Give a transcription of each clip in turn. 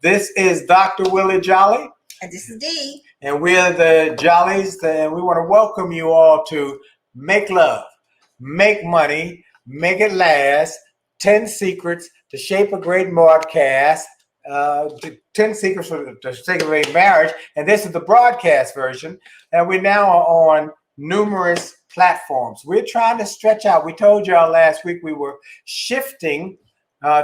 This is Dr. Willie Jolley. And this is Dee. And we're the Jollies, and we want to welcome you all to Make Love, Make Money, Make It Last, 10 Secrets to Shape a Great Broadcast, 10 Secrets to Shape a Great Marriage, and this is the broadcast version, and we now are on numerous platforms. We're trying to stretch out. We told y'all last week we were shifting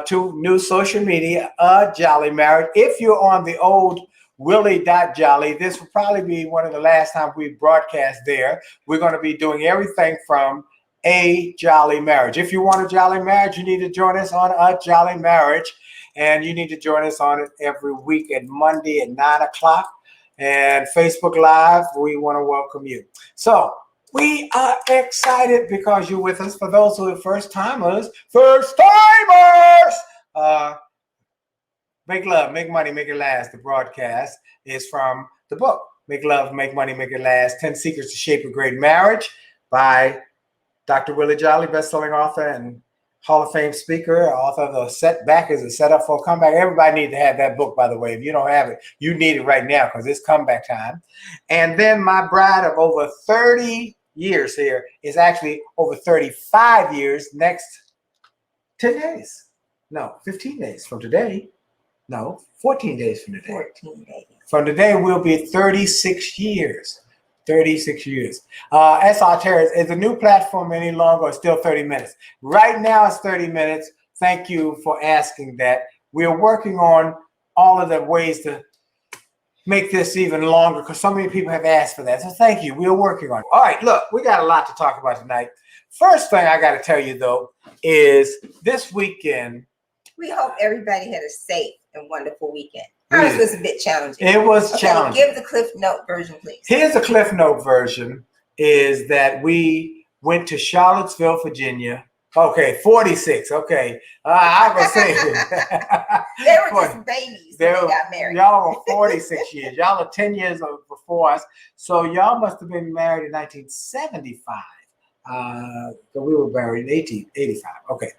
to new social media, Jolly Marriage. If you're on the old Willie.Jolley, this will probably be one of the last times we broadcast there. We're going to be doing everything from A Jolly Marriage. If you want a Jolly Marriage, you need to join us on A Jolly Marriage, and you need to join us on it every week at Monday at 9 o'clock. And Facebook Live, we want to welcome you. So we are excited because you're with us. For those who are first-timers, Make Love, Make Money, Make It Last. The broadcast is from the book, Make Love, Make Money, Make It Last, 10 Secrets to Shape a Great Marriage by Dr. Willie Jolley, best-selling author and Hall of Fame speaker, author of The Setback is a Setup for a Comeback. Everybody needs to have that book, by the way. If you don't have it, you need it right now because it's comeback time. And then my bride of over 30 years here is actually over 35 years next 10 days. No, 15 days from today. No, 14 days from today. 14 days. From today, we'll be 36 years. 36 years. SR is a new platform any longer, it's still 30 minutes. Right now, it's 30 minutes. Thank you for asking that. We're working on all of the ways to make this even longer because so many people have asked for that. So thank you. We're working on it. All right, look, we got a lot to talk about tonight. First thing I got to tell you, though, is this weekend. We hope everybody had a safe and wonderful weekend. Ours was a bit challenging. It was challenging. Give the Cliff Note version, please. Here's the Cliff Note version, is that we went to Charlottesville, Virginia. Okay, 46. Okay. I was saying. They were just babies when they got married. Y'all were 46 years. Y'all are 10 years before us. So y'all must have been married in 1975. So we were married in 1885. Okay.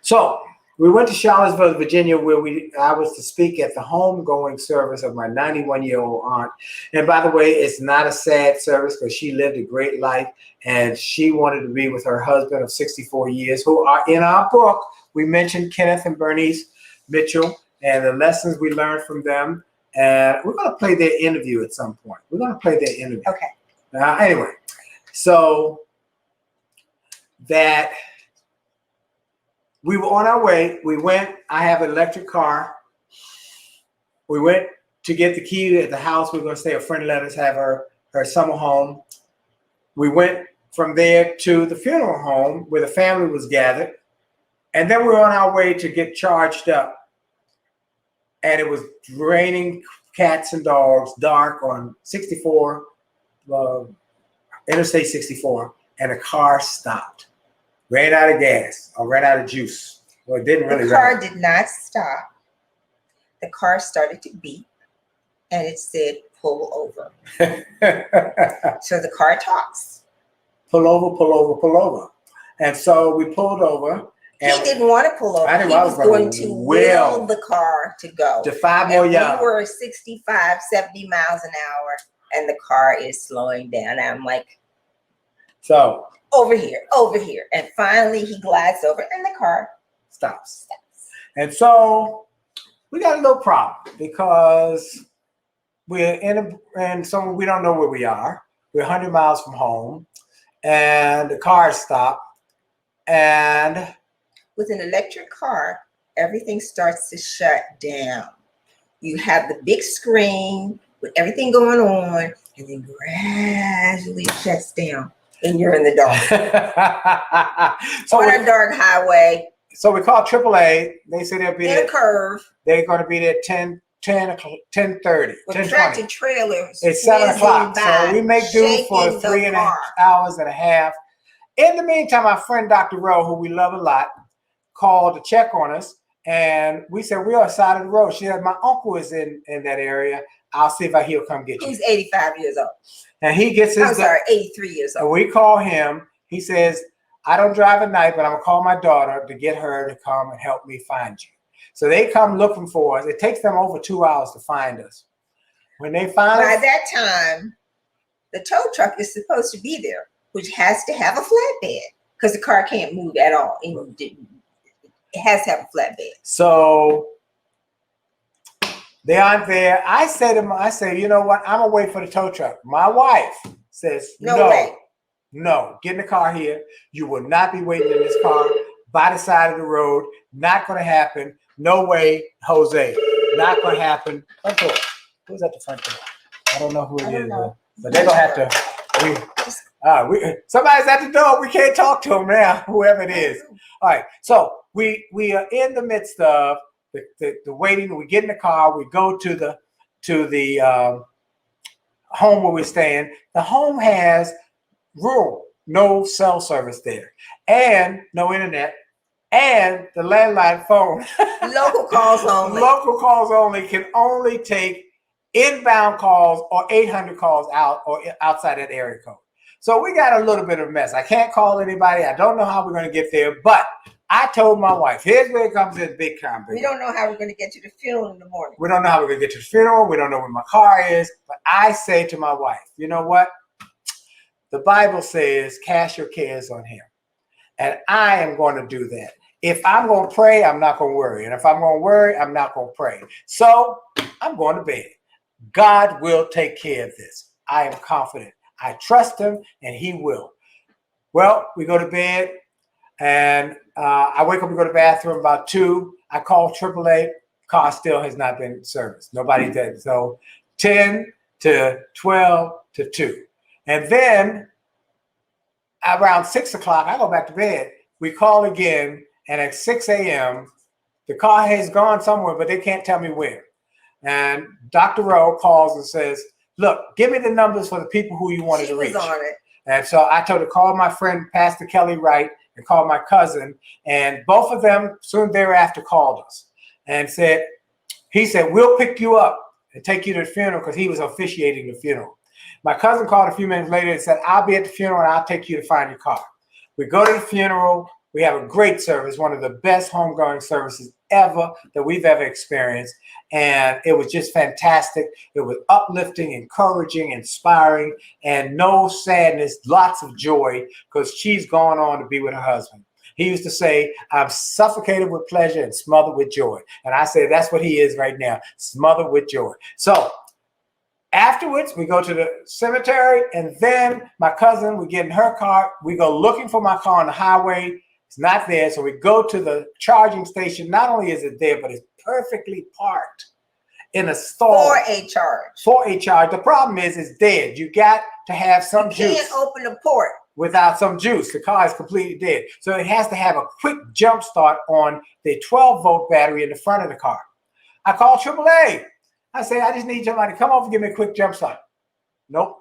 So we went to Charlottesville, Virginia, where I was to speak at the homegoing service of my 91-year-old aunt. And by the way, it's not a sad service because she lived a great life and she wanted to be with her husband of 64 years, who are in our book. We mentioned Kenneth and Bernice Mitchell and the lessons we learned from them. And we're going to play their interview at some point. We're going to play their interview. Okay. Anyway, so that we were on our way. We went. I have an electric car. We went to get the key at the house. We were going to stay. A friend let us have her summer home. We went from there to the funeral home where the family was gathered. And then we were on our way to get charged up. And it was raining cats and dogs, dark on 64, Interstate 64. And the car stopped. Ran out of gas or ran out of juice. Well, it didn't really. The car did not stop. The car started to beep, and it said, "Pull over." So the car talks. Pull over, pull over, pull over. And so we pulled over. And he didn't want to pull over. I was going to will the car to go. To 5 more yards. We were 65, 70 miles an hour, and the car is slowing down. And I'm like, so. Over here. And finally he glides over and the car stops. And so we got a little problem because we're and so we don't know where we are. We're 100 miles from home and the car stopped. And with an electric car, everything starts to shut down. You have the big screen with everything going on and then gradually it shuts down. And you're in the dark. So on a dark highway. So we called AAA. They said they'll be in a curve. They're going to be there 10:30. With tractor trailers. It's 7 o'clock. So we make do for 3.5 hours. In the meantime, my friend Dr. Rowe, who we love a lot, called to check on us. And we said, we're on the side of the road. She said, my uncle is in that area. I'll see if he'll come get you. He's 85 years old. And he gets his... 83 years old. And we call him. He says, I don't drive at night, but I'm going to call my daughter to get her to come and help me find you. So they come looking for us. It takes them over 2 hours to find us. When they find By us, that time, the tow truck is supposed to be there, which has to have a flatbed because the car can't move at all. It has to have a flatbed. so they aren't there. I say to them, I say, you know what? I'm gonna wait for the tow truck. My wife says, No way. no, get in the car here. You will not be waiting in this car by the side of the road. Not gonna happen. No way, Jose. Not gonna happen. Front door. Who's at the front door? I don't know who it is, but they're gonna have to. Somebody's at the door. We can't talk to them now, whoever it is. All right. So we are in the midst of the waiting. We get in the car. We go to the home where we're staying. The home has rural, no cell service there, and no internet, and the landline phone. Local calls only. Local calls only can only take inbound calls or 800 calls out or outside that area code. So we got a little bit of a mess. I can't call anybody. I don't know how we're going to get there, but I told my wife, here's where it comes in big time. We don't know how we're going to get to the funeral in the morning. We don't know how we're going to get to the funeral. We don't know where my car is. But I say to my wife, you know what? The Bible says, cast your cares on him. And I am going to do that. If I'm going to pray, I'm not going to worry. And if I'm going to worry, I'm not going to pray. So I'm going to bed. God will take care of this. I am confident. I trust him, and he will. Well, we go to bed, and I wake up and go to the bathroom about 2. I call AAA. Car still has not been serviced. Nobody did. So 10 to 12 to 2. And then around 6 o'clock, I go back to bed. We call again, and at 6 a.m., the car has gone somewhere, but they can't tell me where. And Dr. Rowe calls and says, look, give me the numbers for the people who you wanted to reach. She was on it. And so I told her, call my friend, Pastor Kelly Wright, and call my cousin. And both of them soon thereafter called us and said, he said, we'll pick you up and take you to the funeral because he was officiating the funeral. My cousin called a few minutes later and said, I'll be at the funeral and I'll take you to find your car. We go to the funeral. We have a great service, one of the best homegoing services ever that we've ever experienced. And it was just fantastic. It was uplifting, encouraging, inspiring, and no sadness, lots of joy because she's gone on to be with her husband. He used to say, I'm suffocated with pleasure and smothered with joy. And I say, that's what he is right now, smothered with joy. So afterwards, we go to the cemetery, and then my cousin, we get in her car. We go looking for my car on the highway. It's not there. So we go to the charging station. Not only is it there, but it's perfectly parked in a stall. For a charge. The problem is it's dead. You got to have some juice. You can't open the port without some juice. The car is completely dead. So it has to have a quick jump start on the 12-volt battery in the front of the car. I call AAA. I say, I just need somebody to come over and give me a quick jump start. Nope,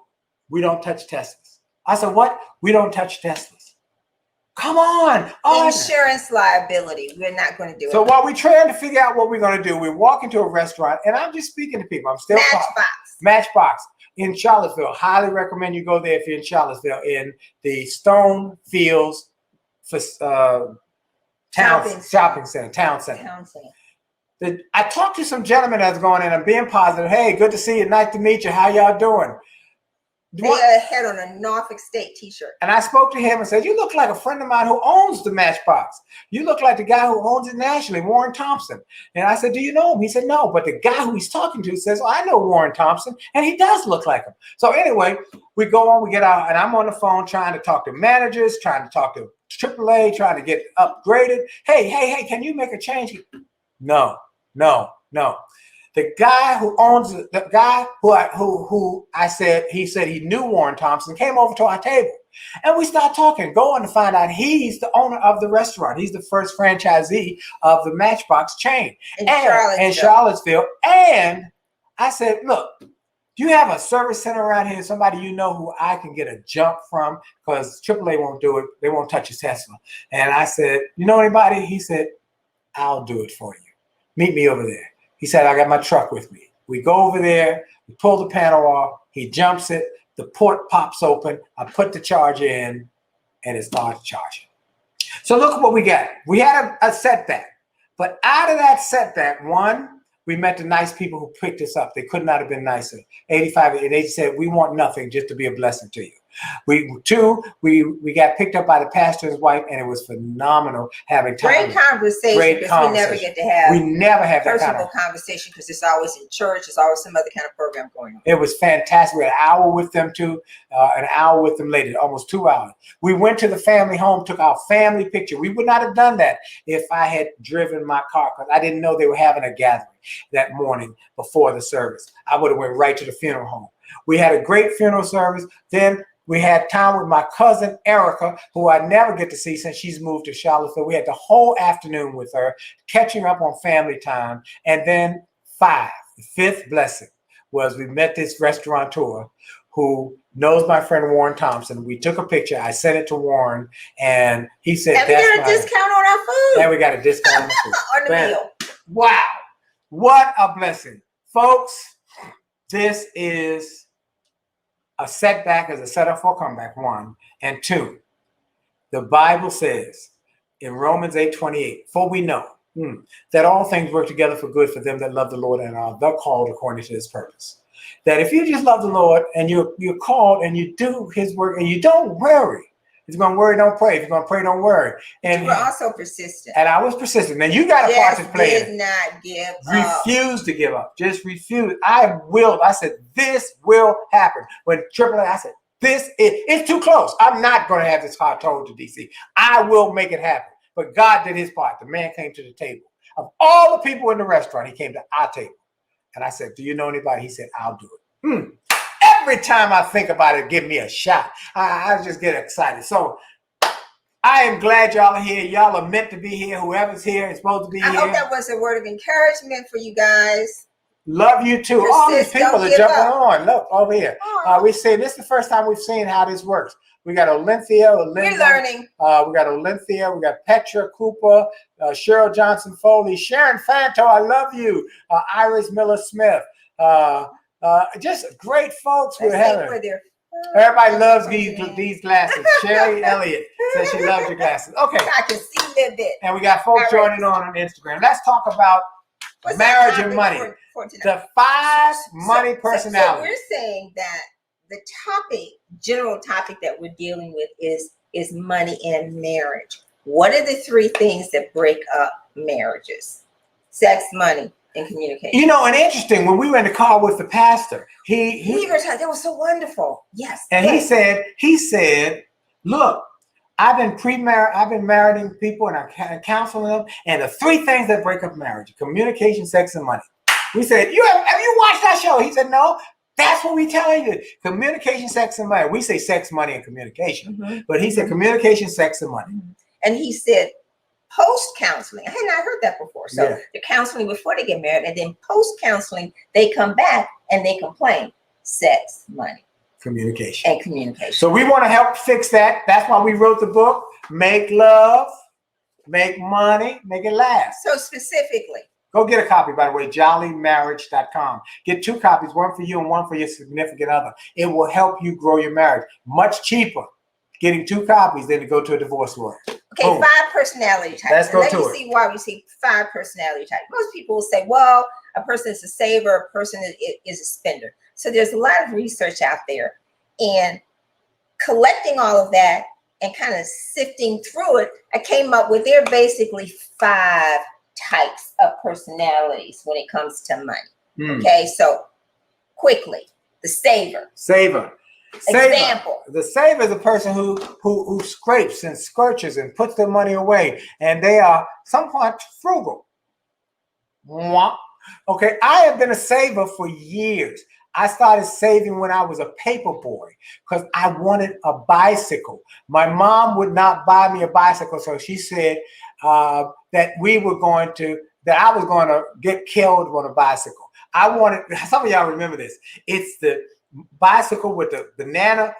we don't touch Teslas. I said, what? We don't touch Teslas. Come on. Insurance liability. We're not going to do it. So while we're trying to figure out what we're going to do, we walk into a restaurant, and I'm just speaking to people. I'm still Matchbox in Charlottesville. Highly recommend you go there if you're in Charlottesville in the Stone Fields Town Center. I talked to some gentlemen that's going in. I'm being positive. Hey, good to see you. Nice to meet you. How y'all doing? They had on a Norfolk State t-shirt. And I spoke to him and said, you look like a friend of mine who owns the Matchbox. You look like the guy who owns it nationally, Warren Thompson. And I said, do you know him? He said, no. But the guy who he's talking to says, I know Warren Thompson. And he does look like him. So anyway, we go on, we get out, and I'm on the phone trying to talk to managers, trying to talk to AAA, trying to get upgraded. Hey, can you make a change? No. The guy who owns the guy who I said, he said he knew Warren Thompson, came over to our table. And we start talking, going to find out he's the owner of the restaurant. He's the first franchisee of the Matchbox chain in Charlottesville. And I said, look, do you have a service center around here, somebody you know who I can get a jump from? Because AAA won't do it. They won't touch his Tesla. And I said, you know anybody? He said, I'll do it for you. Meet me over there. He said, I got my truck with me. We go over there, we pull the panel off, he jumps it, the port pops open, I put the charger in, and it starts charging. So look at what we got. We had a setback, But out of that setback, one, we met the nice people who picked us up. They could not have been nicer. 85, and they said, we want nothing, just to be a blessing to you. We got picked up by the pastor's wife, and it was phenomenal having time. Great conversation, because we never get to have that personal conversation, because it's always in church. It's always some other kind of program going on. It was fantastic. We had an hour with them too, an hour with them later, almost 2 hours. We went to the family home, took our family picture. We would not have done that if I had driven my car, because I didn't know they were having a gathering that morning before the service. I would have went right to the funeral home. We had a great funeral service. Then we had time with my cousin, Erica, who I never get to see since she's moved to Charlottesville. We had the whole afternoon with her, catching up on family time. And then the fifth blessing was we met this restaurateur who knows my friend Warren Thompson. We took a picture. I sent it to Warren, and he said, and we got a discount on our food. And we got a discount on the food. On the meal. Wow. What a blessing. Folks, this is a setback is a setup for a comeback, one. And two, the Bible says in Romans 8:28, for we know that all things work together for good for them that love the Lord and are the called according to his purpose. That if you just love the Lord and you're called and you do his work and you don't worry. If you're going to worry, don't pray. If you're going to pray, don't worry. And you were also persistent. And I was persistent. Man, you got a part to play. Did not give up. Refuse to give up. Just refuse. I said, this will happen. When AAA, I said, it's too close. I'm not going to have this car towed to DC. I will make it happen. But God did his part. The man came to the table. Of all the people in the restaurant, he came to our table. And I said, do you know anybody? He said, I'll do it. Every time I think about it, give me a shot. I just get excited. So I am glad y'all are here. Y'all are meant to be here. Whoever's here is supposed to be here. I hope that was a word of encouragement for you guys. Love you too. All these people are jumping on. Look over here. We say this is the first time we've seen how this works. We got Olympia. We're learning. We got Olympia. We got Petra Cooper, Cheryl Johnson Foley, Sharon Fanto. I love you. Iris Miller Smith. Just great folks. We're having. Everybody loves these glasses. Sherry Elliott says she loves your glasses. Okay. I can see a little bit. And we got folks joining on Instagram. Let's talk about marriage and money. The 5 money personalities. So we're saying that the general topic that we're dealing with is money and marriage. What are the 3 things that break up marriages? Sex, money, and communication. You know, and interesting, when we were in the car with the pastor, that was so wonderful. Yes. And he said, look, I've been marrying people and I'm counseling them, and the 3 things that break up marriage: communication, sex, and money. We said, have you watched that show? He said, no. That's what we tell you. Communication, sex, and money. We say sex, money, and communication. But he said communication, sex, and money. And he said post-counseling. I had not heard that before. So the counseling before they get married, and then post-counseling, they come back and they complain. Sex, money. Communication. And communication. So we want to help fix that. That's why we wrote the book, Make Love, Make Money, Make It Last. So specifically. Go get a copy, by the way, jollymarriage.com. Get 2 copies, one for you and one for your significant other. It will help you grow your marriage. Much cheaper getting 2 copies than to go to a divorce lawyer. Okay, boom. 5 personality types. Let's go to it. Let me see why we see 5 personality types. Most people will say, well, a person is a saver, a person is a spender. So there's a lot of research out there. And collecting all of that and kind of sifting through it, I came up with there are basically 5 types of personalities when it comes to money. Okay, so quickly, the saver. Example. The saver is a person who scrapes and scorches and puts their money away, and they are somewhat frugal. Okay, I have been a saver for years. I started saving when I was a paper boy because I wanted a bicycle. My mom would not buy me a bicycle, so she said that I was going to get killed on a bicycle. Some of y'all remember this. It's the bicycle with the banana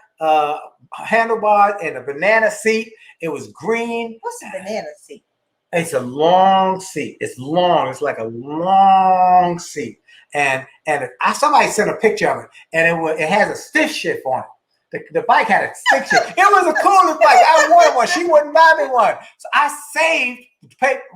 handlebars and a banana seat. It was green. What's a banana seat? It's a long seat. It's long. It's like a long seat. And somebody sent a picture of it, and it has a stiff shift on it. The bike had a 6 year. It was the coolest bike. I wanted one. She wouldn't buy me one. So I saved,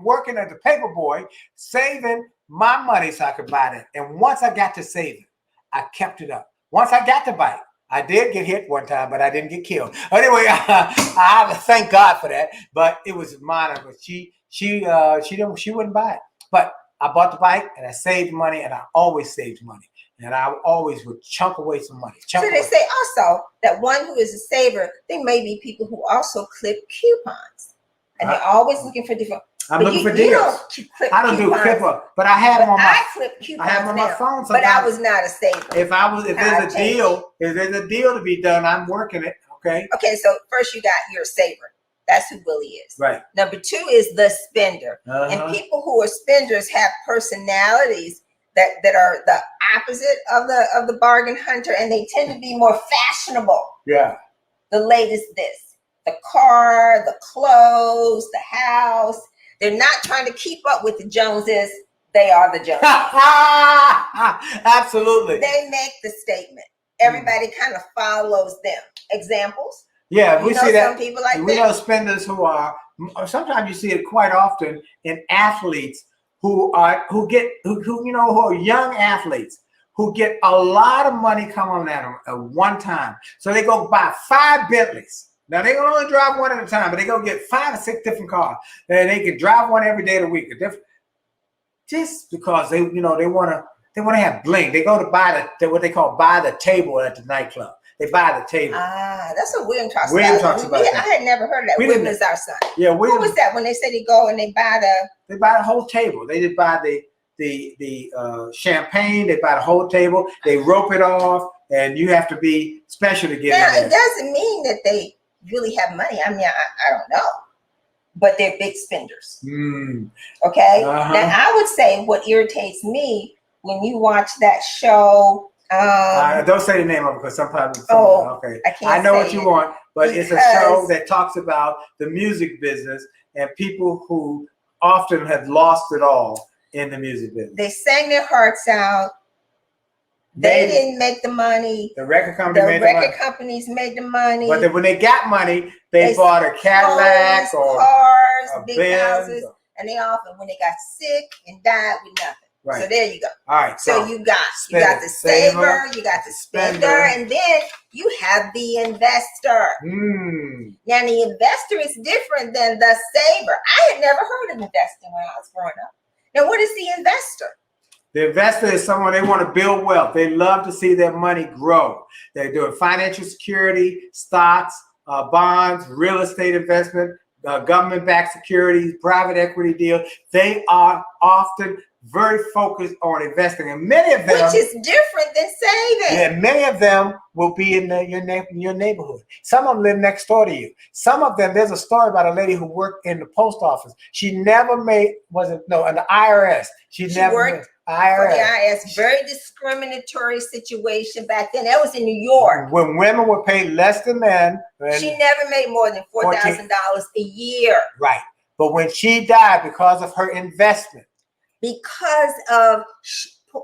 working as a paper boy, saving my money so I could buy that. And once I got to saving, I kept it up. Once I got the bike, I did get hit one time, but I didn't get killed. Anyway, I thank God for that. But it was mine. But she wouldn't buy it. But I bought the bike and I saved money, and I always saved money. And I always would chunk away some money. So they say also that one who is a saver, there may be people who also clip coupons. And they're always looking for different. I'm looking for deals. I don't do clipper, but I have them on my. I clip coupons. I have them on my phone sometimes. But I was not a saver. If there's a deal to be done, I'm working it. Okay. Okay, so first you got your saver. That's who Willie is. Right. Number two is the spender. And people who are spenders have personalities that are the opposite of the bargain hunter, and they tend to be more fashionable. Yeah. The latest this, the car, the clothes, the house. They're not trying to keep up with the Joneses. They are the Joneses. Absolutely. They make the statement. Everybody kind of follows them. Examples? Yeah, we see that. Some people like we know spenders who are. Sometimes you see it quite often in athletes who are young athletes who get a lot of money coming at them at one time. So they go buy 5 Bentleys. Now they can only drive one at a time, but they go get 5 or 6 different cars, and they can drive one every day of the week. Just because they want to have bling. They go to buy what they call buy the table at the nightclub. They buy the table. That's what William talks about. William talks about that. I had never heard of that. William is our son. Yeah, William. What was that when they said they go and they buy the whole table? They did buy the champagne. They buy the whole table. They rope it off, and you have to be special to get in there. It doesn't mean that they really have money. I mean, I don't know, but they're big spenders. Okay. Now I would say what irritates me when you watch that show. Don't say the name of it because sometimes. Okay. I know what you want, but it's a show that talks about the music business and people who often have lost it all in the music business. They sang their hearts out. They didn't make the money. The record company made the money. The record companies made the money. But when they got money, they bought a Cadillac or cars, big Benz houses, and they often, when they got sick and died with nothing. Right. So there you go. All right. So you got the saver, you got the spender, and then you have the investor. Now the investor is different than the saver. I had never heard of investing when I was growing up. Now what is the investor? The investor is someone they want to build wealth. They love to see their money grow. They're doing financial security, stocks, bonds, real estate investment, government-backed securities, private equity deals. They are often very focused on investing, and many of them, which is different than saving. Yeah, many of them will be in your neighborhood. Some of them live next door to you. Some of them, there's a story about a lady who worked in the post office. She never made in the IRS. She never worked IRS. For the IRS. Very discriminatory situation back then. That was in New York. When women were paid less than men. She never made more than $4,000 a year. Right. But when she died because of her investment, because of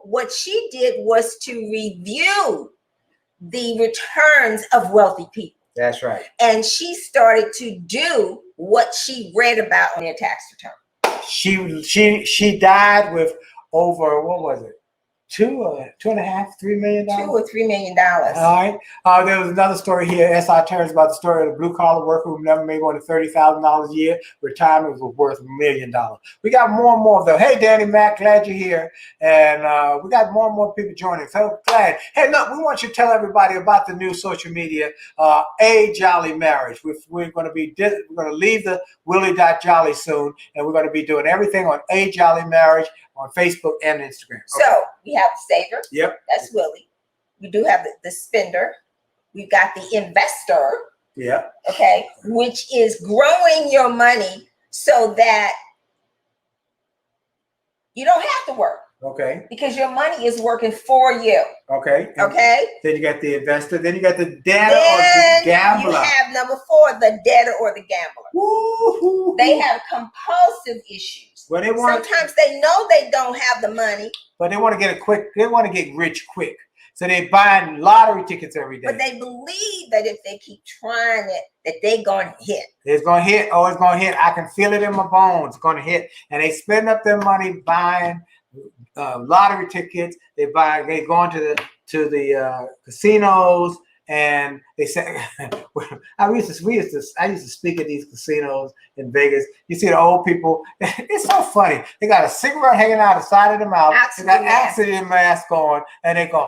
what she did was to review the returns of wealthy people. That's right. And she started to do what she read about on their tax return. She died with over, what was it? $2.5, $3 million? $2 or $3 million. All right. There was another story here. S.I. Turns about the story of the blue collar worker who never made more than $30,000 a year. Retirement was worth $1 million. We got more and more of them. Hey, Danny Mac, glad you're here. And we got more and more people joining. So glad. Hey, look, we want you to tell everybody about the new social media, A Jolley Marriage. We're going to leave the Willie Jolley soon, and we're going to be doing everything on A Jolley Marriage on Facebook and Instagram. Okay. So we have the saver. Yep. That's Willie. We do have the spender. We've got the investor. Yeah. Okay. Which is growing your money so that you don't have to work. Okay. Because your money is working for you. Okay. Okay. Then you got the investor. Then you got the debtor or the gambler. You have number 4, the debtor or the gambler. Woo-hoo-hoo. They have compulsive issues. Well, sometimes they know they don't have the money, but they want to get it quick. They want to get rich quick. So they're buying lottery tickets every day. But they believe that if they keep trying it, that they're going to hit. It's going to hit. Oh, it's going to hit. I can feel it in my bones. It's going to hit. And they spend up their money buying lottery tickets. They going to the casinos, and they say, I used to speak at these casinos in Vegas. You see the old people. It's so funny. They got a cigarette hanging out the side of their mouth. They got accident mask on, and they go,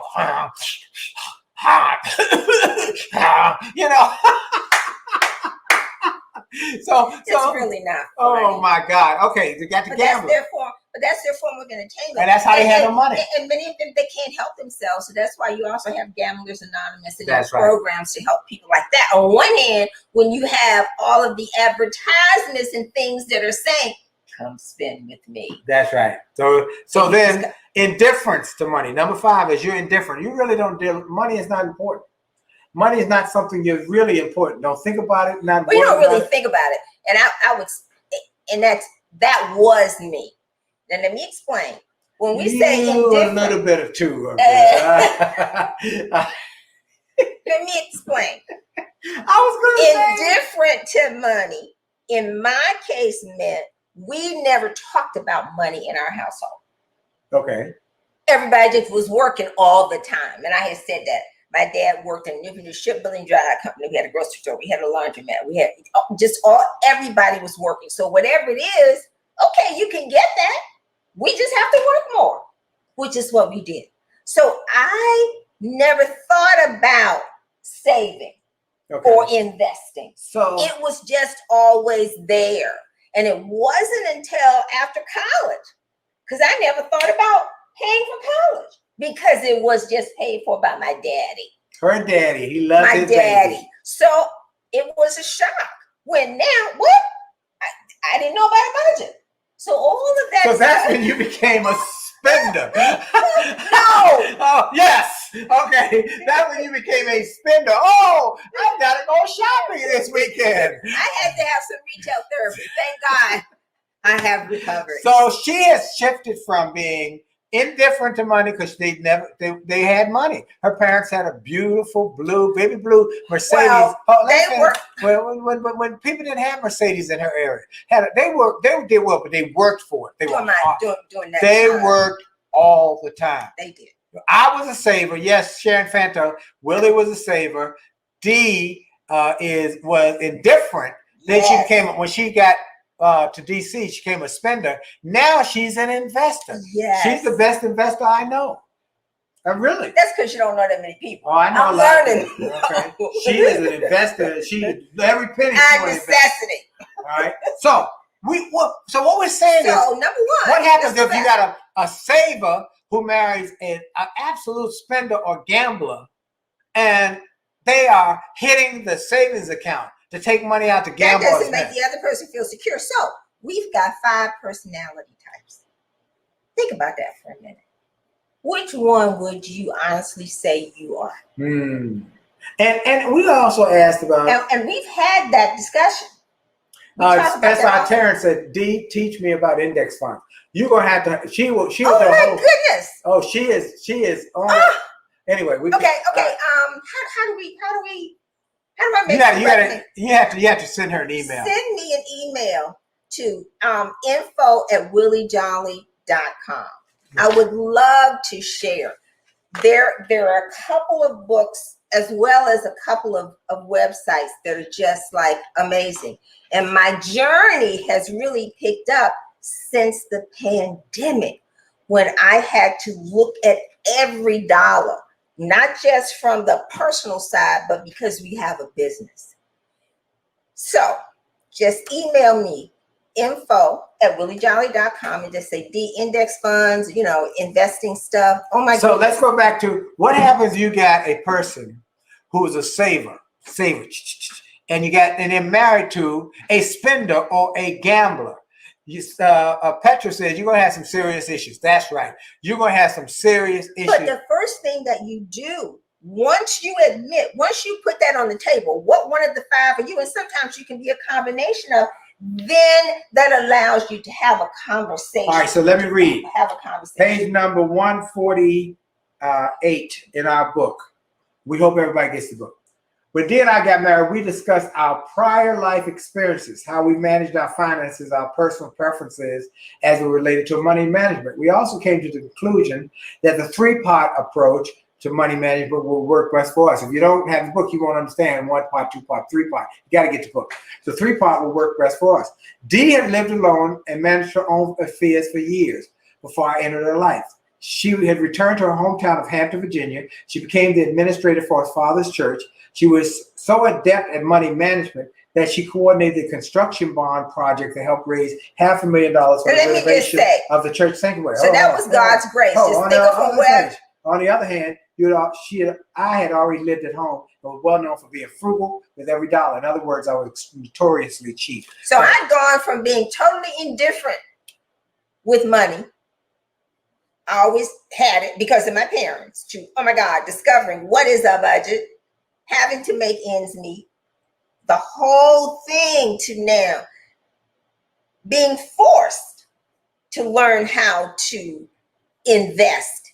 you know. So it's really not funny. Oh my God. Okay, they got to gamble. That's their form of entertainment. And that's how they have the money. And many of them, they can't help themselves. So that's why you also have Gamblers Anonymous and that's programs to help people like that. On one hand, when you have all of the advertisements and things that are saying, come spend with me. That's right. So then indifference to money. Number 5 is you're indifferent. You really don't deal. Money is not important. Money is not something you're really important. Don't think about it. Well, you don't really think about it. And I would, and that was me. Now let me explain. When we say indifferent, a little bit of two. Let me explain. I was going to say indifferent to money, in my case, meant we never talked about money in our household. Okay. Everybody just was working all the time, and I had said that. My dad worked in a shipbuilding dry dock company. We had a grocery store. We had a laundromat. We had everybody was working. So whatever it is, okay, you can get that. We just have to work more, which is what we did. So I never thought about saving or investing. So it was just always there. And it wasn't until after college, because I never thought about paying for college, because it was just paid for by my daddy. Her daddy. He loved his daddy. Baby. So it was a shock. When now, what? I didn't know about a budget. So all of that. So that's when you became a spender. No. Oh, yes. Okay. That's when you became a spender. Oh, I've got to go shopping this weekend. I had to have some retail therapy. Thank God I have recovered. So she has shifted from being indifferent to money, because they had money. Her parents had a beautiful baby blue Mercedes. When people didn't have Mercedes in her area, they did well, but they worked for it. They worked all the time. They did. I was a saver. Yes, Sharon Fanto. Willie was a saver. Dee was indifferent. Then she became, when she got to DC, she became a spender. Now she's an investor. Yes. She's the best investor I know. Really? That's because you don't know that many people. Oh, I know. I'm learning. Okay. She is an investor. Every penny. A necessity. All right. So what we're saying is, number one, what happens if you got a saver who marries an absolute spender or gambler, and they are hitting the savings account to take money out to gamble? That doesn't make the other person feel secure. So we've got 5 personality types. Think about that for a minute. Which one would you honestly say you are? And we also asked about, and we've had that discussion. SI Terrence said, Dee, teach me about index funds. You're gonna have to. She was. Oh my goodness. Oh, she is on. Anyway, okay. How do I make you have to send her an email. Send me an email to info@williejolly.com. I would love to share. There are a couple of books as well as a couple of websites that are just like amazing. And my journey has really picked up since the pandemic, when I had to look at every dollar, not just from the personal side, but because we have a business. So just email me info@williejolly.com and just say the index funds, investing stuff. Oh my God. So let's go back to what happens. You got a person who is a saver, and they're married to a spender or a gambler. Petra says you're going to have some serious issues. That's right. You're going to have some serious issues. But the first thing that you do, once you put that on the table, what one of the 5 are you, and sometimes you can be a combination of, then that allows you to have a conversation. All right, so let me read. Have a conversation. Page number 140. 8 in our book. We hope everybody gets the book. When Dee and I got married, we discussed our prior life experiences, how we managed our finances, our personal preferences as it related to money management. We also came to the conclusion that the 3-part approach to money management will work best for us. If you don't have the book, you won't understand 1 part, 2 part, 3 part. You got to get the book. The 3-part will work best for us. Dee had lived alone and managed her own affairs for years before I entered her life. She had returned to her hometown of Hampton, Virginia. She became the administrator for her father's church. She was so adept at money management that she coordinated the construction bond project to help raise $500,000 for the renovation of the church sanctuary. So that was God's grace. Just think of where. On the other hand, I had already lived at home and was well known for being frugal with every dollar. In other words, I was notoriously cheap. So I'd gone from being totally indifferent with money. I always had it because of my parents, to, oh my God, discovering what is our budget, having to make ends meet, the whole thing, to now being forced to learn how to invest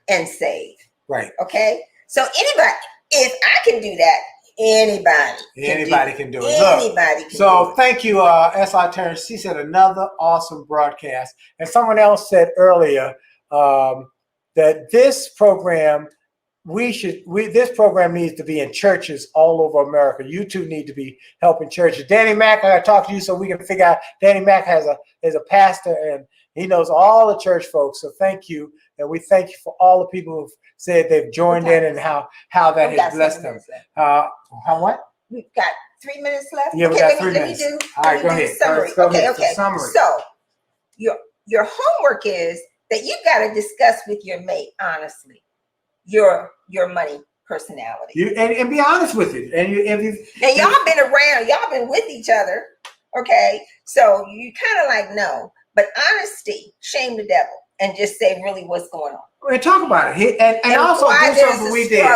and save. Right. Okay. So anybody, if I can do that, anybody can do it. Anybody can do it. Thank you, S.I. Turner. She said another awesome broadcast. And someone else said earlier that this program, this program needs to be in churches all over America. You two need to be helping churches. Danny Mack, I got to talk to you so we can figure out. Danny Mack is a pastor and he knows all the church folks. So thank you, and we thank you for all the people who've said they've joined in and how that has blessed them. How what? We've got 3 minutes left. Yeah, we got 3 minutes. All right, go ahead. Summary. Okay. Summary. So your homework is that you've got to discuss with your mate, honestly, your money personality. And be honest with it. And y'all been around, y'all been with each other, okay? So you kind of like know, but honesty, shame the devil, and just say really what's going on. And talk about it. And also do something we did.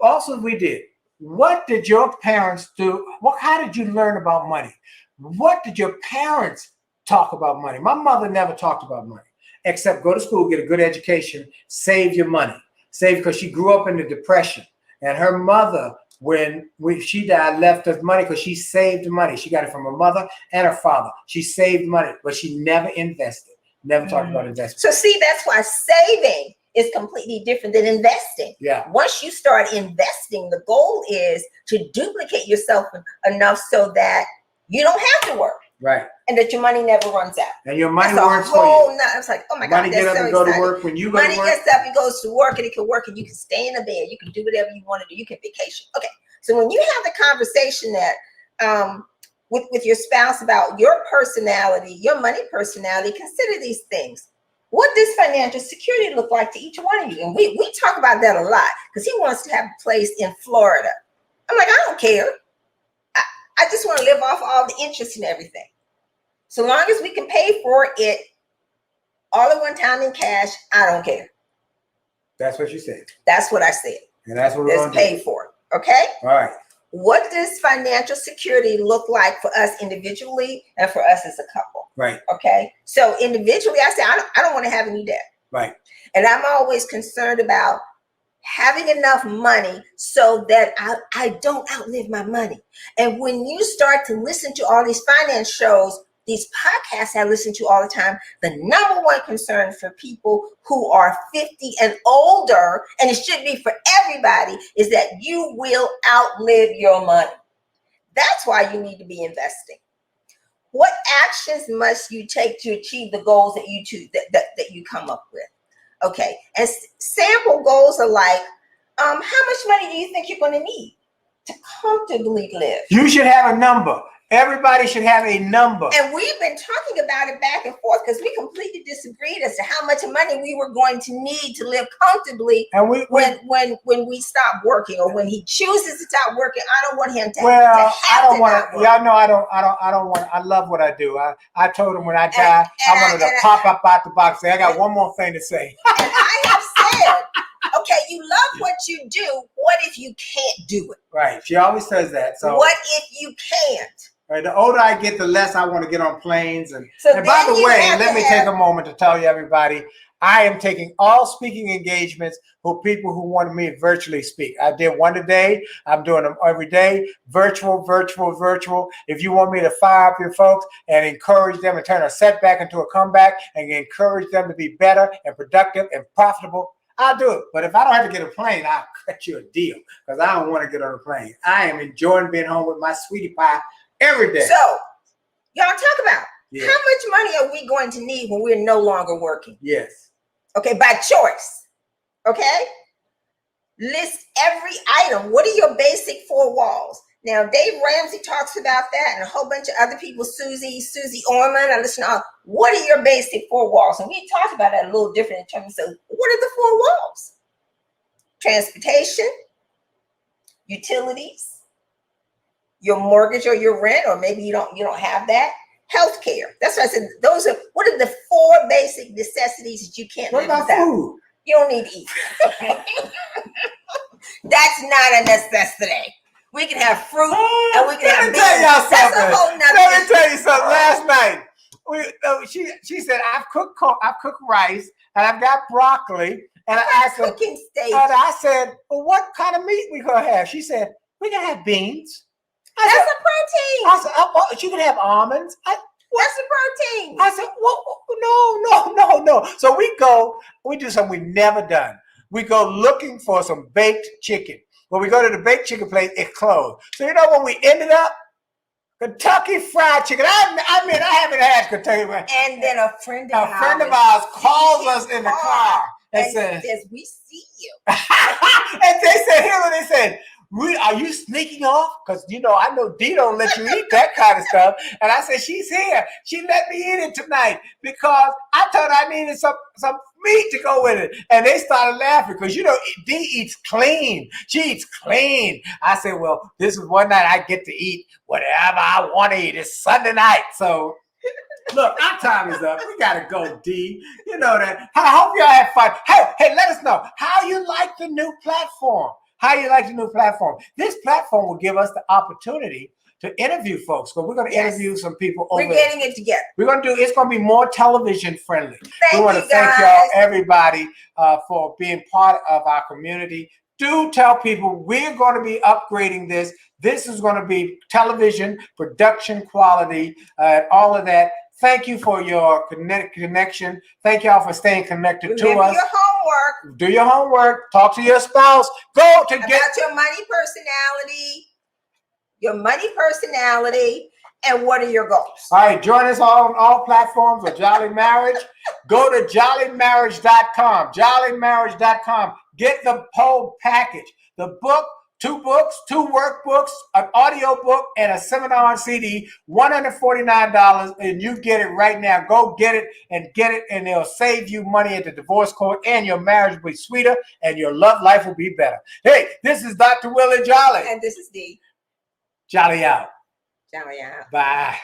Also, we did. What did your parents do? How did you learn about money? What did your parents talk about money? My mother never talked about money, except go to school, get a good education, save your money. Save, because she grew up in the Depression. And her mother, when she died, left us money because she saved money. She got it from her mother and her father. She saved money, but she never invested. Never talked about investment. So see, that's why saving is completely different than investing. Yeah. Once you start investing, the goal is to duplicate yourself enough so that you don't have to work. Right. And that your money never runs out. And your money works for you. It's like, oh my God, money get up and go to work when you go to work. Money gets up and goes to work, and it can work, and you can stay in the bed. You can do whatever you want to do. You can vacation. Okay. So when you have the conversation that with your spouse about your personality, your money personality, consider these things. What does financial security look like to each one of you? And we talk about that a lot because he wants to have a place in Florida. I'm like, I don't care. I just want to live off all the interest and everything. So long as we can pay for it all at one time in cash, I don't care. That's what you said. That's what I said. And that's what we're going to do. Pay for it. Okay? All right. What does financial security look like for us individually and for us as a couple? Right. Okay. So individually, I say, I don't want to have any debt. Right. And I'm always concerned about having enough money so that I don't outlive my money. And when you start to listen to all these finance shows, these podcasts I listen to all the time, the number one concern for people who are 50 and older, and it should be for everybody, is that you will outlive your money. That's why you need to be investing. What actions must you take to achieve the goals that you choose, that you come up with? Okay, and sample goals are like, how much money do you think you're going to need to comfortably live? You should have a number. Everybody should have a number. And we've been talking about it back and forth because we completely disagreed as to how much money we were going to need to live comfortably. And when we stop working, or when he chooses to stop working, I don't want him to. Well, I don't want to. Y'all know I don't want. I love what I do. I told him when I die, I wanted to pop up out the box. Say, I got one more thing to say. And I have said, okay, you love what you do. What if you can't do it? Right. She always says that. So what if you can't? Right, the older I get, the less I want to get on planes. And by the way, let me take a moment to tell you, everybody, I am taking all speaking engagements for people who wanted me to virtually speak. I did one today. I'm doing them every day. Virtual, virtual, virtual. If you want me to fire up your folks and encourage them and turn a setback into a comeback and encourage them to be better and productive and profitable, I'll do it. But if I don't have to get a plane, I'll cut you a deal because I don't want to get on a plane. I am enjoying being home with my sweetie pie every day. So, y'all talk about Yeah. how much money are we going to need when we're no longer working? Yes. Okay, by choice. Okay? List every item. What are your basic 4 walls? Now, Dave Ramsey talks about that and a whole bunch of other people, Susie Orman, I listen to all. What are your basic 4 walls? And we talked about that a little different in terms of what are the 4 walls? Transportation, utilities, your mortgage or your rent, or maybe you don't have that. Healthcare. That's what I said. Those are what are the 4 basic necessities that you can't live What about without? food? You don't need to eat. That's not a necessity. We can have fruit and we can have beans. That's a whole nother. Let me tell you something. Last night, she said, I've cooked rice and I've got broccoli. And I asked her, cooking stage. And I said, well, what kind of meat we gonna have? She said, we can have beans. That's a protein. I said, oh, you can have almonds. That's a protein. I said, no. So we do something we've never done. We go looking for some baked chicken. When we go to the baked chicken place, it's closed. So you know when we ended up? Kentucky Fried Chicken. I mean, I haven't had Kentucky Fried Chicken. And then a friend of ours calls us in the car and says, we see you. and they said, here's what they said. Are you sneaking off? Because, I know Dee don't let you eat that kind of stuff. And I said, she's here. She let me eat it tonight because I told her I needed some meat to go with it. And they started laughing because, Dee eats clean. She eats clean. I said, well, this is one night I get to eat whatever I want to eat. It's Sunday night. So, look, our time is up. We got to go, Dee. You know that. I hope y'all have fun. Hey, let us know how you like the new platform. This platform will give us the opportunity to interview folks. But we're going to interview some people over there. We're getting it together. It's going to be more television friendly. We want to thank everybody for being part of our community. Do tell people we're going to be upgrading this. This is going to be television, production quality, all of that. Thank you for your connection. Thank y'all for staying connected to us. Do your homework. Talk to your spouse. About your money personality, and what are your goals? All right, join us on all platforms of Jolley Marriage. Go to jollymarriage.com. Jollymarriage.com. Get the whole package. The book. 2 books, 2 workbooks, an audio book, and a seminar on CD, $149, and you get it right now. Go get it, and it'll save you money at the divorce court, and your marriage will be sweeter, and your love life will be better. Hey, this is Dr. Willie Jolley. And this is Dee. Jolley out. Jolley out. Bye.